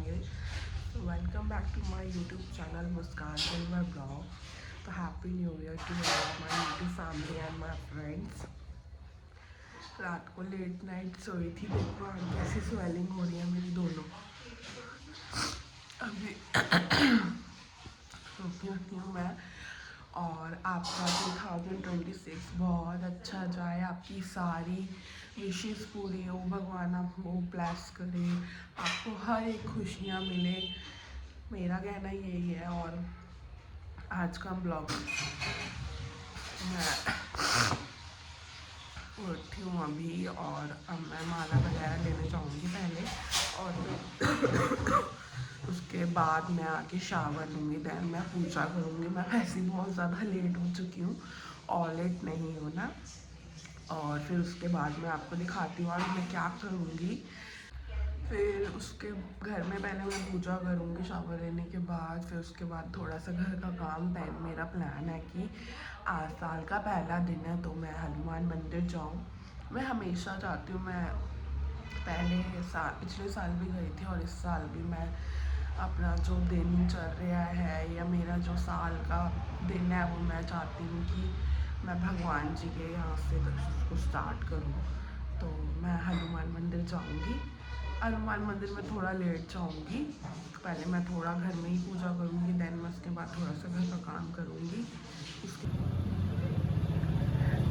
होंगे। तो welcome back to my YouTube channel Muskaan and my blog. तो happy new year to my YouTube family and my friends. रात को late night सोई थी, देखो आज कैसी स्वेलिंग हो रही है मेरी दोनों। अभी सोती हूँ मैं। और आपका 2026 बहुत अच्छा जाए, आपकी सारी विशेस पूरी हो, भगवान आपको ब्लेस करे, आपको हर एक खुशियाँ मिले, मेरा कहना यही है। और आज का ब्लॉग मैं उठी हूँ अभी, और अब मैं माला वगैरह लेने जाऊँगी पहले, और उसके बाद मैं आके शावर लूँगी, दैन मैं पूजा करूँगी। मैं वैसे ही बहुत ज़्यादा लेट हो चुकी हूँ, और लेट नहीं होना। और फिर उसके बाद मैं आपको दिखाती हूँ आज मैं क्या करूँगी। फिर उसके घर में पहले मैं पूजा करूँगी शावर लेने के बाद। फिर उसके बाद थोड़ा सा घर का काम। मेरा प्लान है कि आज साल का पहला दिन है तो मैं हनुमान मंदिर जाऊँ। मैं हमेशा जाती हूँ, मैं पिछले साल भी गई थी, और इस साल भी मैं अपना जो दिन चल रहा है या मेरा जो साल का दिन है वो मैं चाहती हूँ कि मैं भगवान जी के यहाँ से उसको स्टार्ट करूँ। तो मैं हनुमान मंदिर जाऊँगी। हनुमान मंदिर में थोड़ा लेट जाऊँगी, पहले मैं थोड़ा घर में ही पूजा करूँगी, दैन मैं उसके बाद थोड़ा सा घर का काम करूँगी।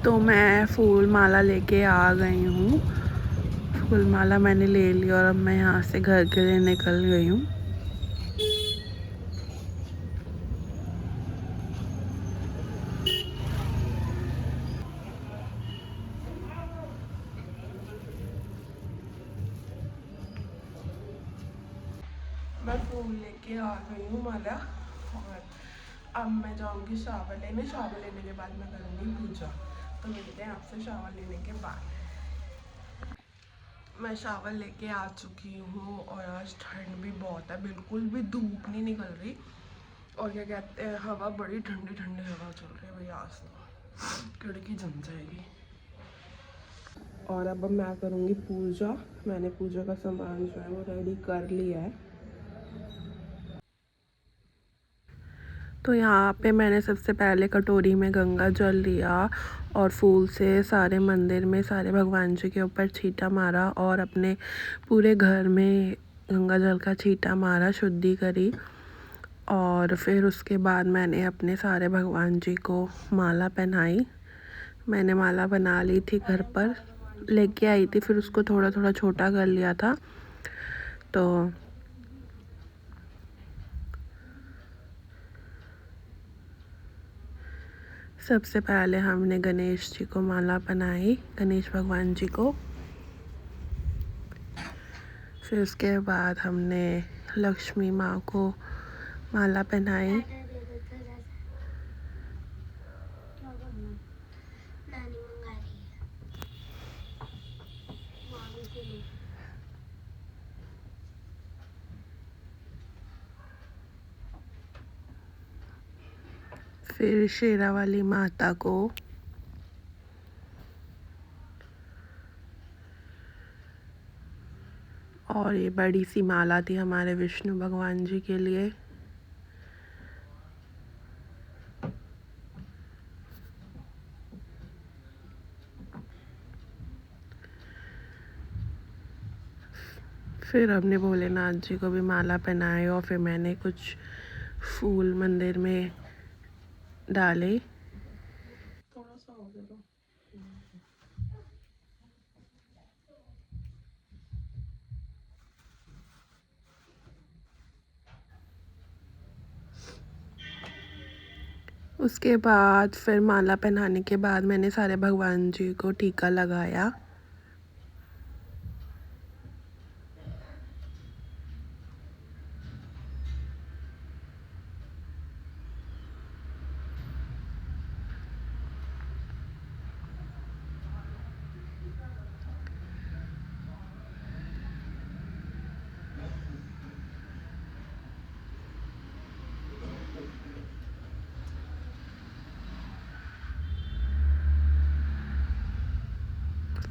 तो मैं फूल माला लेके आ गई हूँ। फूल माला मैंने ले ली और अब मैं यहाँ से घर के लिए निकल गई हूँ। मैं फूल लेके आ गई हूँ माला, और अब मैं जाऊँगी शावर लेने। शावर लेने के बाद मैं करूँगी पूजा। तो मिलते हैं आपसे शावर लेने के बाद। मैं शावर लेके आ चुकी हूँ, और आज ठंड भी बहुत है, बिल्कुल भी धूप नहीं निकल रही। और क्या कहते हैं, हवा बड़ी ठंडी ठंडी हवा चल रही है भैया, आज तो खिड़की जम जाएगी। और अब मैं करूँगी पूजा। मैंने पूजा का सामान जो है वो रेडी कर लिया है। तो यहाँ पे मैंने सबसे पहले कटोरी में गंगा जल लिया और फूल से सारे मंदिर में सारे भगवान जी के ऊपर छींटा मारा, और अपने पूरे घर में गंगा जल का छींटा मारा, शुद्धि करी। और फिर उसके बाद मैंने अपने सारे भगवान जी को माला पहनाई। मैंने माला बना ली थी, घर पर लेके आई थी, फिर उसको थोड़ा थोड़ा छोटा कर लिया था। तो सबसे पहले हमने गणेश जी को माला पहनाई, गणेश भगवान जी को। फिर उसके बाद हमने लक्ष्मी माँ को माला पहनाई। फिर शेरा वाली माता को, और ये बड़ी सी माला थी हमारे विष्णु भगवान जी के लिए। फिर हमने भोलेनाथ जी को भी माला पहनाई, और फिर मैंने कुछ फूल मंदिर में डाले। थोड़ा सा हो गया। उसके बाद फिर माला पहनाने के बाद मैंने सारे भगवान जी को टीका लगाया।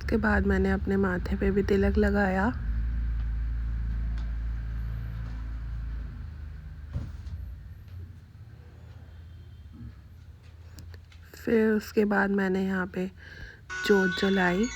उसके बाद मैंने अपने माथे पे भी तिलक लगाया। फिर उसके बाद मैंने यहाँ पे जोत जलाई।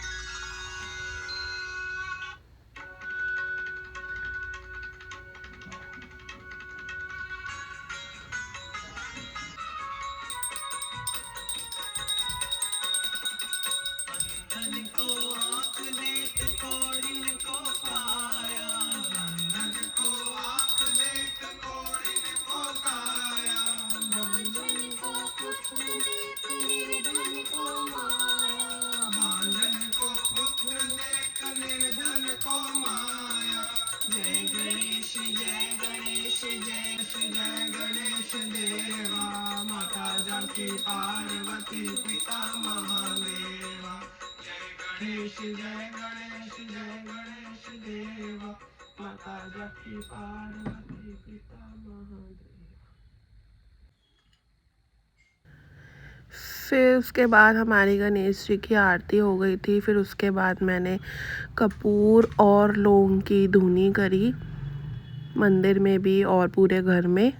पार्वती पिता महादेवा, जय गणेश देवा, माता जाकी पार्वती पिता महादेवा। फिर उसके बाद हमारी गणेश जी की आरती हो गई थी। फिर उसके बाद मैंने कपूर और लौंग की धुनी करी, मंदिर में भी और पूरे घर में।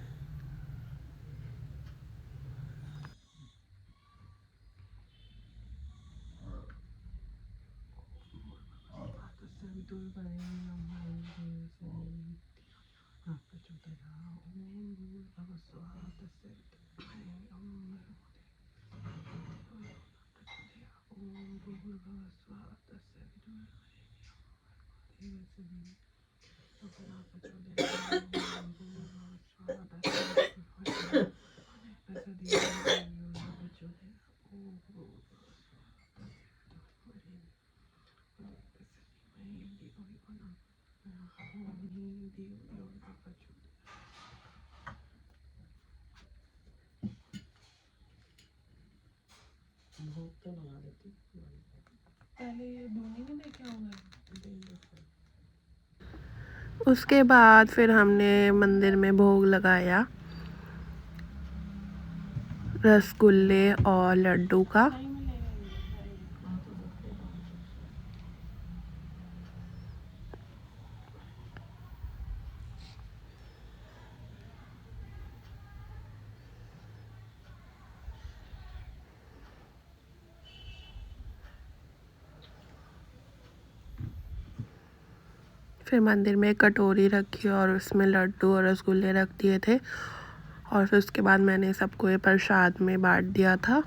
उसके बाद फिर हमने मंदिर में भोग लगाया रसगुल्ले और लड्डू का। फिर मंदिर में कटोरी रखी और उसमें लड्डू और रसगुल्ले रख दिए थे, और फिर उसके बाद मैंने सबको ये प्रसाद में बांट दिया था।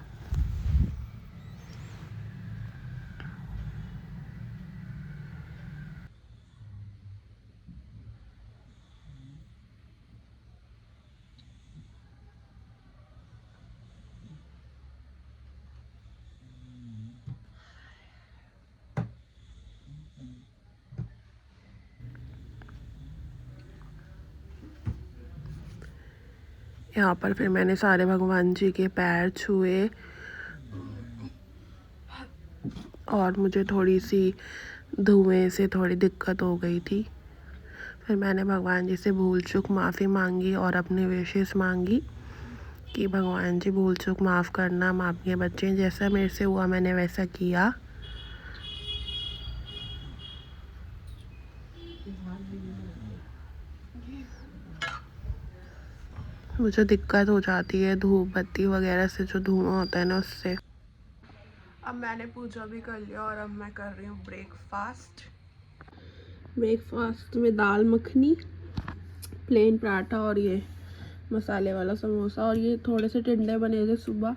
यहाँ पर फिर मैंने सारे भगवान जी के पैर छुए, और मुझे थोड़ी सी धुएं से थोड़ी दिक्कत हो गई थी। फिर मैंने भगवान जी से भूल चूक माफ़ी मांगी और अपनी विशेष मांगी कि भगवान जी भूल चूक माफ़ करना, हम आपके बच्चे, जैसा मेरे से हुआ मैंने वैसा किया। मुझे दिक्कत हो जाती है धूप बत्ती वगैरह से, जो धुआं होता है ना उससे। अब मैंने पूजा भी कर लिया और अब मैं कर रही हूँ ब्रेकफास्ट में दाल मखनी, प्लेन पराठा और ये मसाले वाला समोसा, और ये थोड़े से टिंडे बने थे सुबह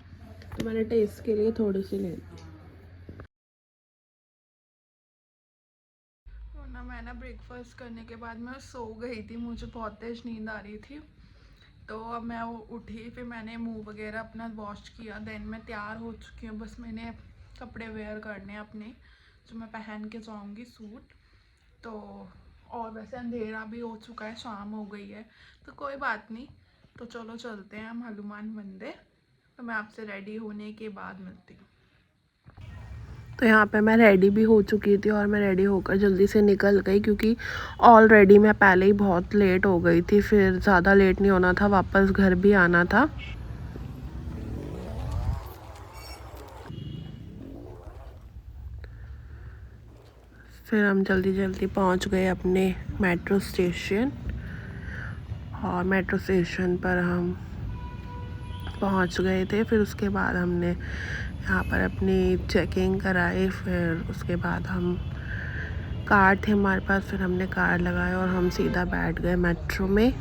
तो मैंने टेस्ट के लिए थोड़ी सी ले ली। तो मैं ब्रेकफास्ट करने के बाद मैं सो गई थी, मुझे बहुत तेज नींद आ रही थी। तो अब मैं उठी, फिर मैंने मुंह वगैरह अपना वॉश किया, देन मैं तैयार हो चुकी हूँ। बस मैंने कपड़े वेयर करने अपने, जो मैं पहन के जाऊँगी सूट। तो और वैसे अंधेरा भी हो चुका है, शाम हो गई है, तो कोई बात नहीं। तो चलो चलते हैं हम हनुमान मंदिर। तो मैं आपसे रेडी होने के बाद मिलती हूँ। तो यहाँ पे मैं रेडी भी हो चुकी थी और मैं रेडी होकर जल्दी से निकल गई, क्योंकि ऑलरेडी मैं पहले ही बहुत लेट हो गई थी। फिर ज़्यादा लेट नहीं होना था, वापस घर भी आना था। फिर हम जल्दी जल्दी पहुँच गए अपने मेट्रो स्टेशन, और मेट्रो स्टेशन पर हम पहुंच गए थे। फिर उसके बाद हमने यहाँ पर अपनी चेकिंग कराई। फिर उसके बाद हम कार थे हमारे पास, फिर हमने कार लगाया और हम सीधा बैठ गए मेट्रो में।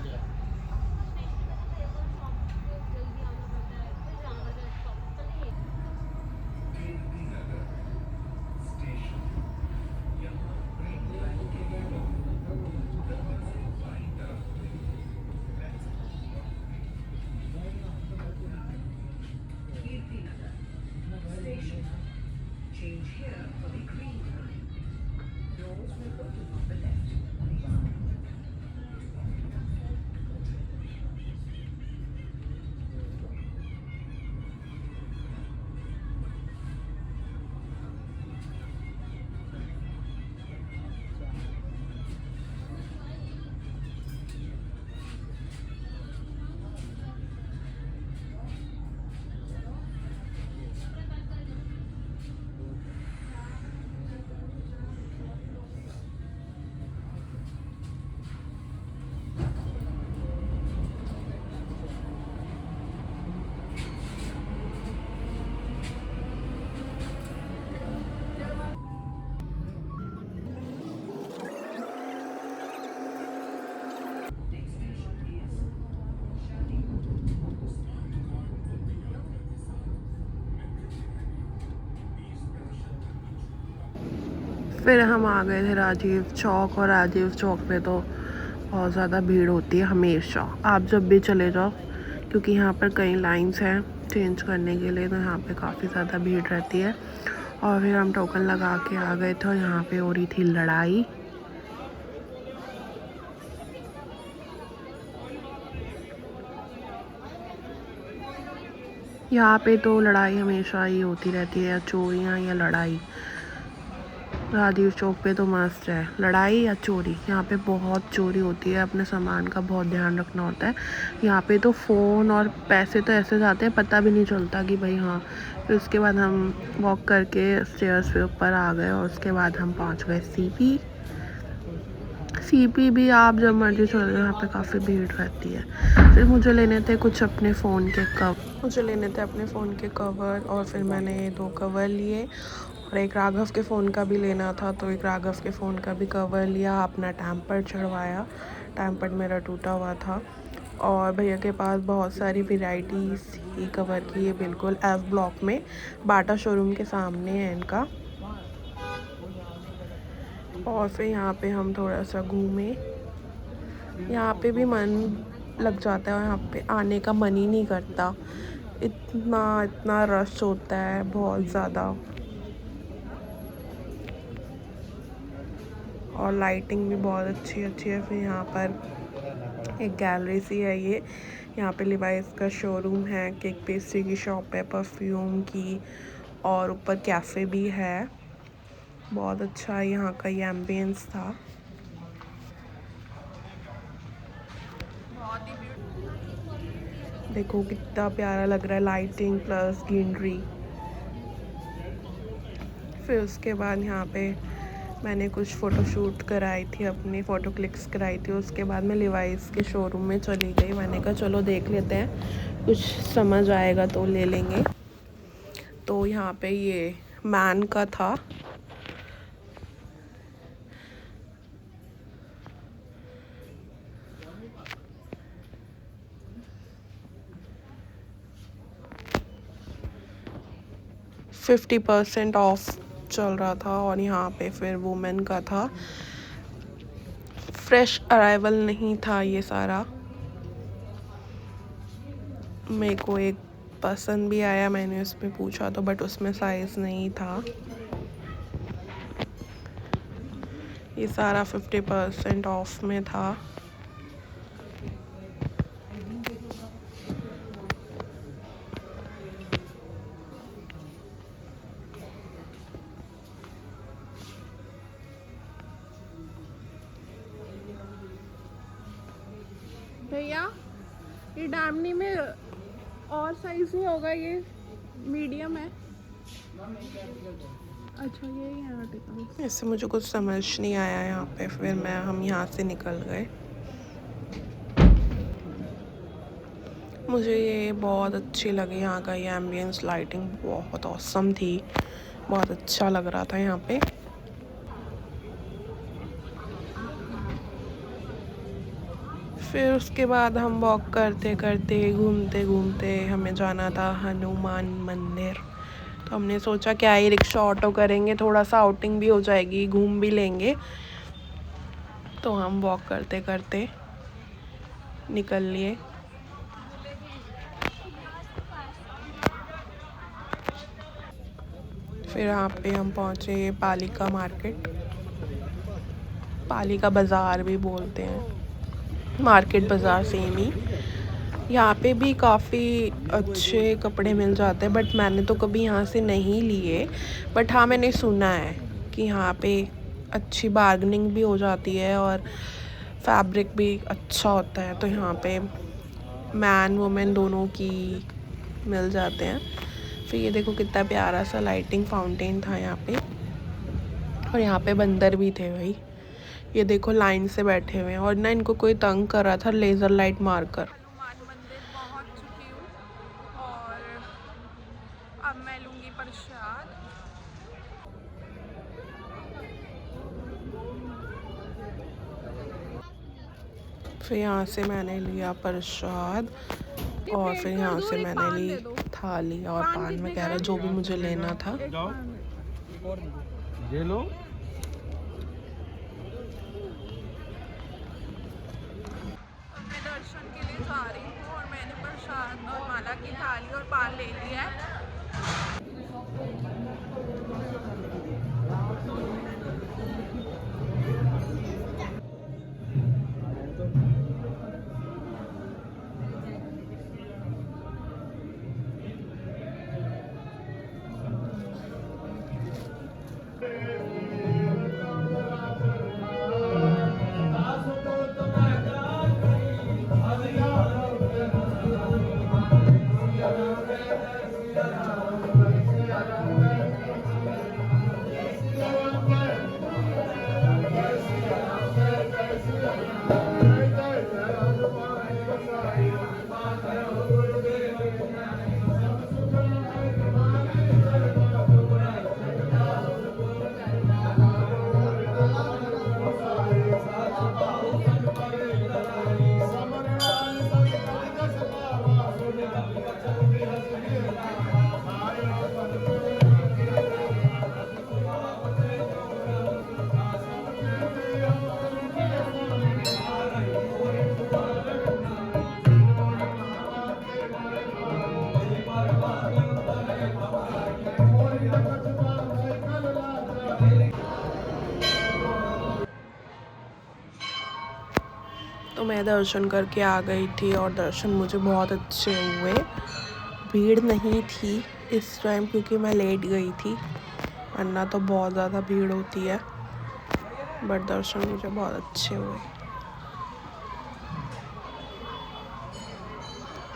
फिर हम आ गए थे राजीव चौक, और राजीव चौक पे तो बहुत ज़्यादा भीड़ होती है हमेशा, आप जब भी चले जाओ, क्योंकि यहाँ पर कई लाइंस हैं चेंज करने के लिए, तो यहाँ पे काफ़ी ज़्यादा भीड़ रहती है। और फिर हम टोकन लगा के आ गए थे और यहाँ पे हो रही थी लड़ाई। यहाँ पे तो लड़ाई हमेशा ही होती रहती है, या चोरियाँ या लड़ाई। राजीव चौक पे तो मस्त है, लड़ाई या चोरी। यहाँ पे बहुत चोरी होती है, अपने सामान का बहुत ध्यान रखना होता है। यहाँ पे तो फ़ोन और पैसे तो ऐसे जाते हैं, पता भी नहीं चलता कि भाई हाँ। फिर उसके बाद हम वॉक करके स्टेयर्स पे ऊपर आ गए और उसके बाद हम पहुँच गए सीपी भी आप जब मर्जी चले जाओ, यहाँ पे काफ़ी भीड़ रहती है। फिर मुझे लेने थे कुछ अपने फ़ोन के कवर, और फिर मैंने 2 कवर लिए, और एक राघव के फ़ोन का भी लेना था, तो एक राघव के फ़ोन का भी कवर लिया, अपना टैम्पर चढ़वाया। टैम्पर मेरा टूटा हुआ था। और भैया के पास बहुत सारी वेराइटीज़ ही कवर की है, बिल्कुल एफ ब्लॉक में, बाटा शोरूम के सामने है इनका। और फिर यहाँ पे हम थोड़ा सा घूमे, यहाँ पे भी मन लग जाता है, और यहाँ पे आने का मन ही नहीं करता, इतना रश होता है बहुत ज़्यादा, और लाइटिंग भी बहुत अच्छी है। फिर यहाँ पर एक गैलरी सी है ये, यहाँ पे लिवाइस का शोरूम है, केक पेस्ट्री की शॉप है, परफ्यूम की, और ऊपर कैफ़े भी है। बहुत अच्छा यहाँ का ये एम्बियंस था। देखो कितना प्यारा लग रहा है, लाइटिंग प्लस ग्रीनरी। फिर उसके बाद यहाँ पे मैंने कुछ फ़ोटोशूट कराई थी, अपनी फ़ोटो क्लिक्स कराई थी। उसके बाद मैं लिवाइस के शोरूम में चली गई, मैंने कहा चलो देख लेते हैं, कुछ समझ आएगा तो ले लेंगे। तो यहाँ पे ये मैन का था, %50 ऑफ चल रहा था। और यहाँ पे फिर वुमेन का था, फ्रेश अराइवल नहीं था ये सारा। मेरे को एक पसंद भी आया, मैंने उसमें पूछा तो, बट उसमें साइज़ नहीं था। ये सारा 50% ऑफ में था। भैया ये डामनी में और साइज नहीं होगा, ये मीडियम है। अच्छा ये यहाँ टिका, ऐसे मुझे कुछ समझ नहीं आया यहाँ पे। फिर हम यहाँ से निकल गए। मुझे ये बहुत अच्छी लगी, यहाँ का ये एम्बियंस, लाइटिंग बहुत ऑसम थी, बहुत अच्छा लग रहा था यहाँ पे। फिर उसके बाद हम वॉक करते करते, घूमते घूमते, हमें जाना था हनुमान मंदिर। तो हमने सोचा क्या ही रिक्शा ऑटो करेंगे, थोड़ा सा आउटिंग भी हो जाएगी, घूम भी लेंगे। तो हम वॉक करते करते निकल लिए। फिर यहाँ पे हम पहुँचे पालिका मार्केट, पालिका बाज़ार भी बोलते हैं, मार्केट बाज़ार सेम ही। यहाँ पे भी काफ़ी अच्छे कपड़े मिल जाते हैं, बट मैंने तो कभी यहाँ से नहीं लिए। बट हाँ, मैंने सुना है कि यहाँ पे अच्छी बार्गेनिंग भी हो जाती है और फैब्रिक भी अच्छा होता है। तो यहाँ पे मैन वुमेन दोनों की मिल जाते हैं। फिर ये देखो कितना प्यारा सा लाइटिंग फाउंटेन था यहाँ पे, और यहाँ पे बंदर भी थे भाई। ये देखो लाइन से बैठे हुए हैं, और ना इनको कोई तंग कर रहा था लेज़र लाइट मारकर। हनुमान मंदिर पहुँच चुकी हूँ और अब मैं लूँगी प्रसाद। फिर यहाँ से मैंने लिया प्रसाद, और फिर यहाँ से मैंने ली थाली और पान वगैरह जो भी मुझे लेना था। ये लो। मैं दर्शन के लिए जा रही हूँ और मैंने प्रसाद और माला की थाली और पान ले लिया है। तो मैं दर्शन करके आ गई थी और दर्शन मुझे बहुत अच्छे हुए। भीड़ नहीं थी इस टाइम क्योंकि मैं लेट गई थी, वरना तो बहुत ज़्यादा भीड़ होती है। बट दर्शन मुझे बहुत अच्छे हुए।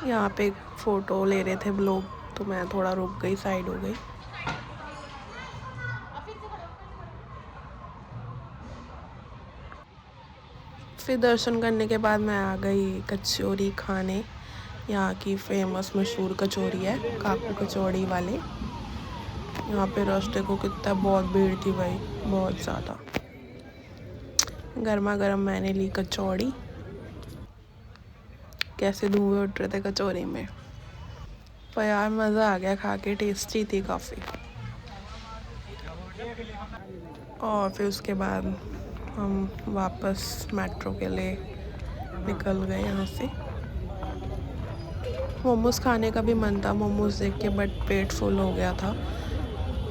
यहाँ पे फ़ोटो ले रहे थे लोग, तो मैं थोड़ा रुक गई, साइड हो गई। फिर दर्शन करने के बाद मैं आ गई कचौरी खाने। यहाँ की फेमस मशहूर कचौरी है काकू कचौड़ी वाले। यहाँ पे रास्ते को कितना बहुत भीड़ थी भाई, बहुत ज़्यादा। गर्मा गर्म मैंने ली कचौड़ी, कैसे धुएं उठ रहे थे कचौरी में, पर यार मज़ा आ गया खा के, टेस्टी थी काफ़ी। और फिर उसके बाद हम वापस मेट्रो के लिए निकल गए यहाँ से। मोमोज़ खाने का भी मन था, मोमोज़ देख के, बट पेट फुल हो गया था।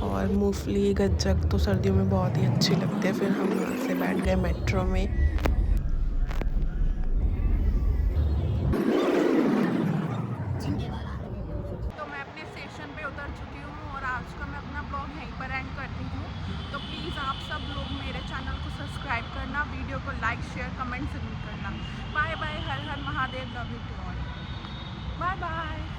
और मूंगफली गज्जक तो सर्दियों में बहुत ही अच्छी लगती है। फिर हम यहाँ से बैठ गए मेट्रो में। तो मैं अपने स्टेशन पे उतर चुकी हूँ और आज का मैं अपना ब्लॉग यहीं पर एंड करती हूँ। तो प्लीज़ आप सब लोग मेरे चैनल को सब्सक्राइब करना, वीडियो को लाइक शेयर कमेंट ज़रूर करना। बाय बाय, हर हर Mahadev, love you to all, bye bye.